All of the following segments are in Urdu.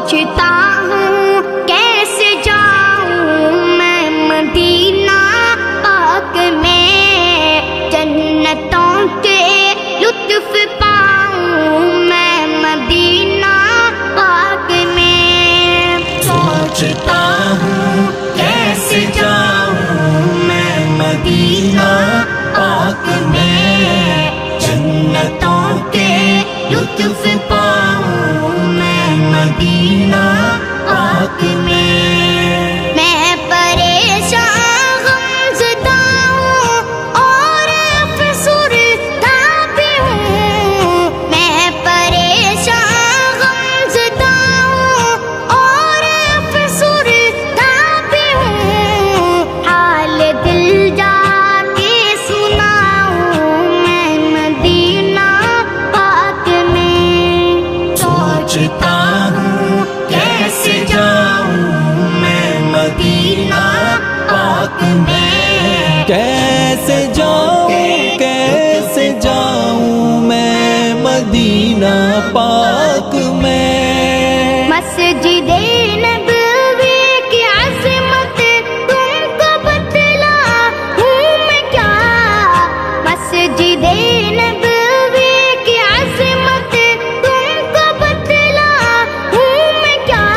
سوچتا ہوں کیسے جاؤں میں مدینہ پاک میں، جنتوں کے لطف پاؤں میں مدینہ پاک میں۔ سوچتا ہوں کیسے جاؤں میں مدینہ پاک میں، جنتوں کے لطف پاؤں میں مدینہ پاک میں۔ میں پریشان غمزدہ ہوں اور افسردہ بھی ہوں، میں پریشان غمزدہ ہوں اور افسردہ بھی ہوں، حال دل جا کے سناؤں میں مدینہ پاک میں۔ سوچتا ہوں کیسے جاؤں میں مدینہ پاک میں، کیسے جاؤں میں مدینہ پاک میں۔ مسجد نبوی کی عظمت تم کو بتلاؤں میں کیا، مسجد نبوی کی عظمت تم کو بتلاؤں میں کیا،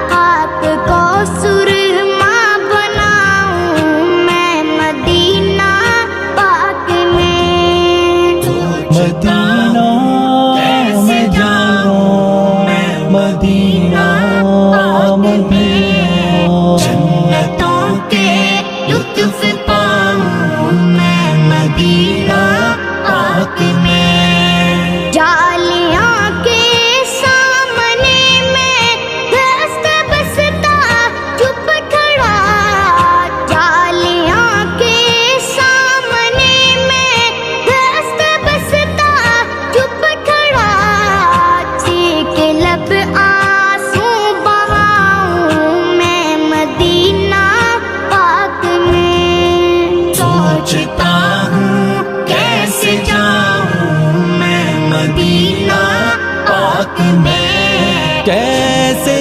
خاک کو سرما بناؤں میں مدینہ پاک میں۔ مدینہ میں جاؤں میں مدینہ میں، جنتوں کے لطف پاؤں میں مدینہ پاک میں۔ جالیاں کے سامنے میں دست بستا چپ کھڑا، جالیاں کے سامنے میں دست بستا چپ کھڑا، چیخ لب آنسو بہاؤں میں مدینہ پاک میں۔ سوچتا ہوں کیسے جاؤں میں مدینہ پاک میں، کیسے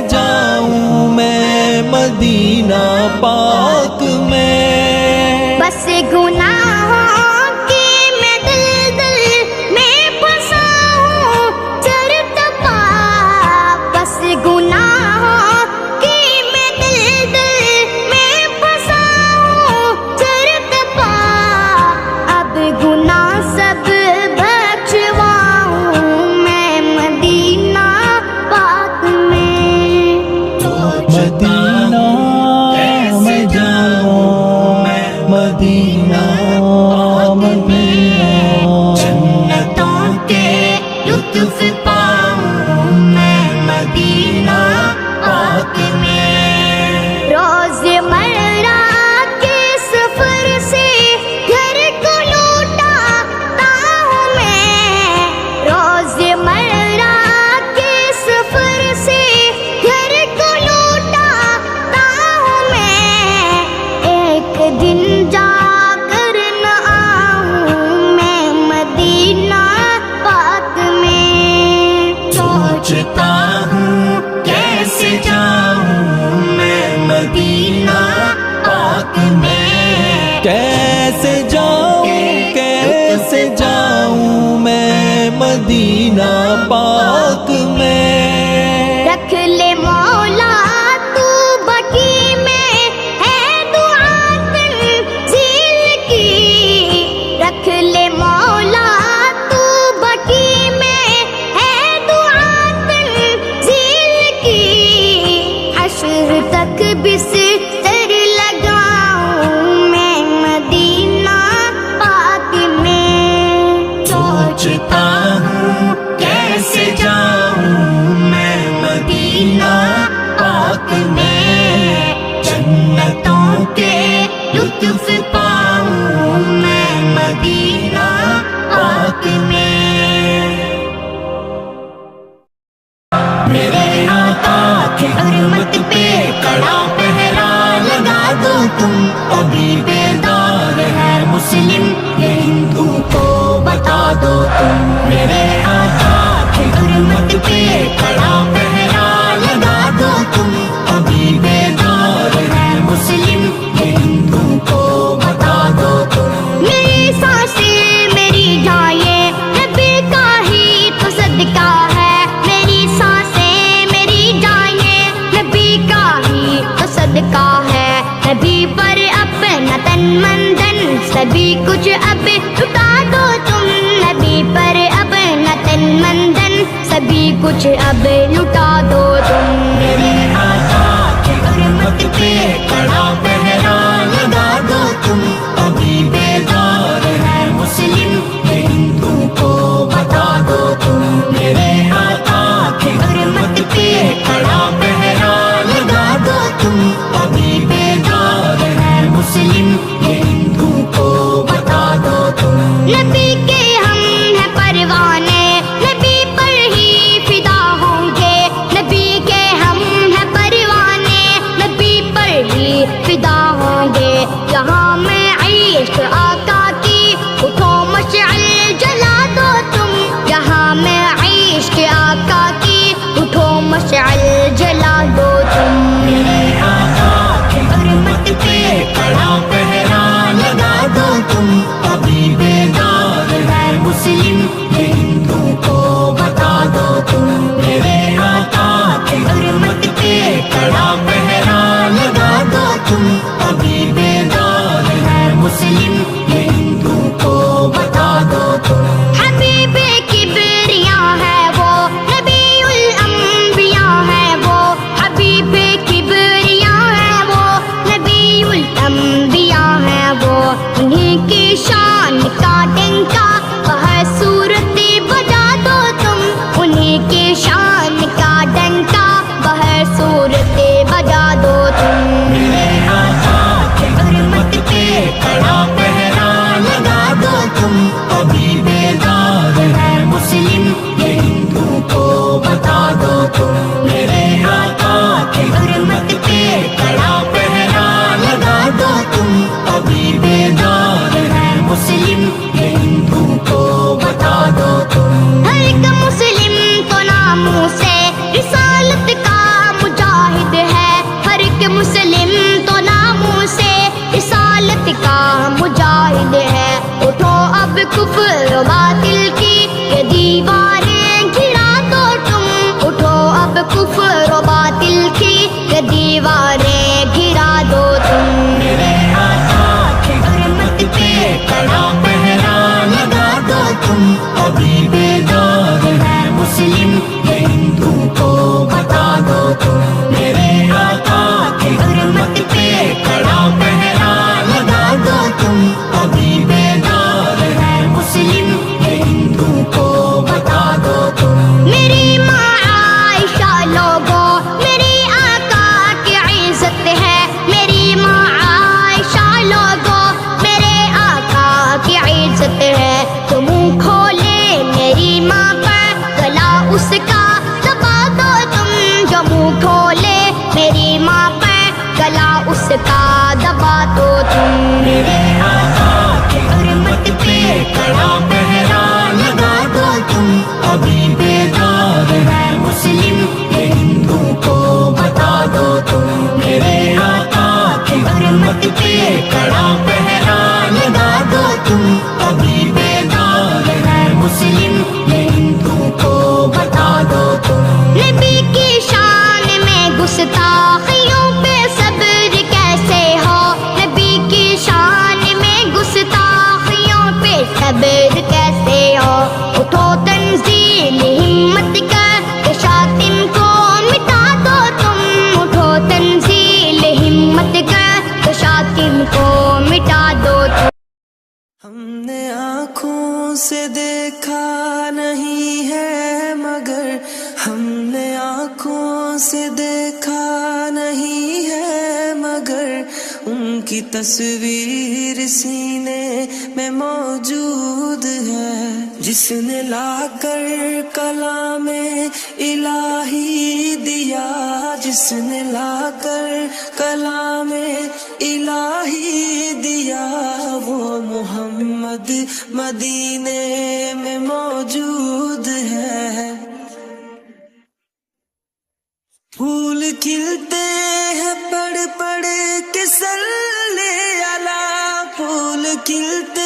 جاؤں میں مدینہ پاک میں۔ بس گناہوں کی میں دل میں پھنسا ہوں چرتپا، بس گناہوں کی میں دل میں پھنسا ہوں چرتپا، اب گناہ سب بخشواؤں میں مدینہ پاک میں۔ مدینہ میں جاؤں میں مدینہ میں، جنتوں کے لطف پاؤں میں مدینہ پاک میں۔ روز مرہ کے سفر سے گھر کو لوٹاتا ہوں میں، روز مرہ کے سفر سے گھر کو لوٹاتا ہوں میں، ایک دن جا کر نہ آؤں میں مدینہ پاک میں۔ سوچتا ہوں کیسے جاؤں میں مدینہ پاک میں، کیسے جاؤں میں مدینہ پاک میں۔ رکھ لے مولا تو بقی میں ہے دعا تنزیل کی، رکھ لے مولا تو بقی میں ہے دعا تنزیل کی، حشر تک بستر لگاؤں میں مدینہ پاک میں۔ سوچتا ہوں کیسے جاؤں نبی کچھ اب لٹا دو تم، نبی پر اب نہ تن من دھن، سبھی کچھ اب لٹا دو تم. میرے آقا کی حرمت پہ کڑا پہرا لگا دو تم، ابھی بیدار ہے مسلم یہ ہندو کو بتا دو تم. میرے آقا کی حرمت پہ کڑا پہرا لگا دو تم، ابھی بیدار ہے مسلم یہ ہندو کو بتا دو تم. نبی کے ہم ہیں پروانے، نبی پر ہی فدا ہوں گے، نبی کے ہم ہیں پروانے، نبی پر ہی فدا ہوں گے. یہاں میں عشق آقا کی اٹھو مشعل جلا دو تم، یہاں میں عشق آقا کی اٹھو مشعل جلا دو تم. میرے آقا کی حرمت پہ کڑا پہرا لگا دو تم، ابھی بیدار ہے مسلم یہ ہندو کو بتا دو تم. میرے آقا کی حرمت پہ کڑا پہرا لگا دو تم، ابھی بیدار ہے مسلم یہ ہندو کو بتا دو تم. حبیب کبریا ہے وہ، نبی الانبیاء ہے وہ، حبیب کبریا ہے وہ، نبی الانبیاء ہے وہ. انہیں کی شان کا ڈنکا بہر صورت بجا دو تم، انہیں کی شان کا ڈنکا بہر صورت بجا دو تم. میرے آقا کی حرمت پہ کڑا پہرا لگا دو تم، ابھی بیدار ہے مسلم یہ ہندو کو بتا دو تم. میرے آقا کی حرمت پہ کڑا پہرا لگا دو تم، ابھی بیدار ہے مسلم یہ ہندو کو بتا دو تم. ہر ایک مسلم تو ناموں سے رسالت کا مجاہد ہے، ہر ایک مسلم تو ناموں سے رسالت کا مجاہد ہے. اٹھو اب کفر و باطل کی یہ دیواریں گرا دو تم، اٹھو اب کفر و باطل کی یہ دیواریں گرا دو تم. میرے آقا کی حرمت پہ کڑا پہرا لگا دو تم، ابھی بیدار ہے مسلم یہ ہندو کو بتا دو تم. میرے آقا کی حرمت پہ کڑا پہرا لگا دو تم، ابھی بیدار ہے مسلم یہ ہندو کو بتا دو تم. میری ماں عائشہ لوگو میری آقا کی عزت ہے، میری ماں عائشہ لوگو میرے آقا کی عزت ہے. تو منہ کھولے میری ماں پر گلا اس کا دبا دو تم، جو منہ کھولے میری ماں پر گلا اس کا دبا دو تم. میرے آقا کی حرمت پہ کڑا پہرا لگا دو تم، ابھی بیدار ہے مسلم یہ ہندو کو بتا دو تم. میرے آقا کی حرمت پہ کڑا پہرا لگا دو تم، ابھی بیدار ہے مسلم یہ ہندو کو بتا دو تم. نبی کی شان میں گستاخیوں پہ صبر کیسے ہو، نبی کی شان میں گستاخیوں پہ صبر کیسے ہو. اٹھو تنزیل ہمت کر شاطم کو مٹا دو تم، اٹھو تنزیل ہمت کر شاطم کو مٹا دو تم. ہم نے آنکھوں سے دیکھا نہیں ہے مگر، ہم نے آنکھوں سے دیکھا نہیں ہے مگر، ان کی تصویر سینے میں موجود ہے. جس نے لا کر کلام الہی دیا، جس نے لا کر کلام الہی دیا، وہ محمد مدینے میں موجود ہے. پھول کھلتے ہیں پڑھ پڑھ کے صلی علی، پھول کھلتے